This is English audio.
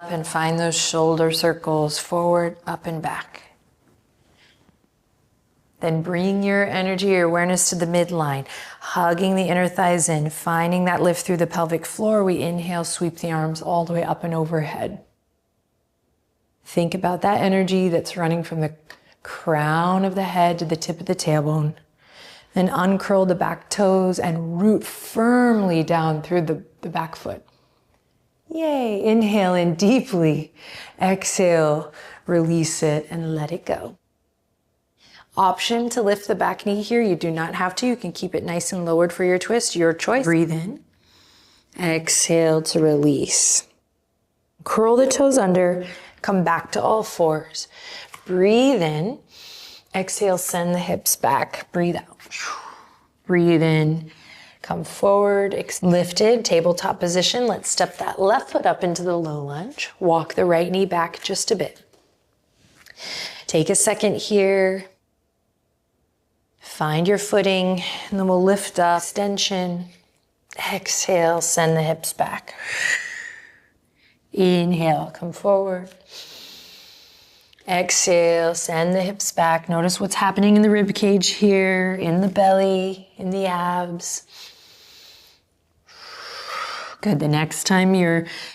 And find those shoulder circles forward, up and back. Then bring your energy, your awareness to the midline, hugging the inner thighs in, finding that lift through the pelvic floor. We inhale, sweep the arms all the way up and overhead. Think about that energy that's running from the crown of the head to the tip of the tailbone. Then uncurl the back toes and root firmly down through the back foot. Yay, inhale in deeply. Exhale, release it and let it go. Option to lift the back knee here. You do not have to. You can keep it nice and lowered for your twist, your choice. Breathe in. Exhale to release. Curl the toes under. Come back to all fours. Breathe in. Exhale, send the hips back. Breathe out. Breathe in. Come forward, lifted, tabletop position. Let's step that left foot up into the low lunge. Walk the right knee back just a bit. Take a second here. Find your footing, and then we'll lift up, extension. Exhale, send the hips back. Inhale, come forward. Exhale, send the hips back. Notice what's happening in the rib cage here, in the belly, in the abs. Good, the next time you're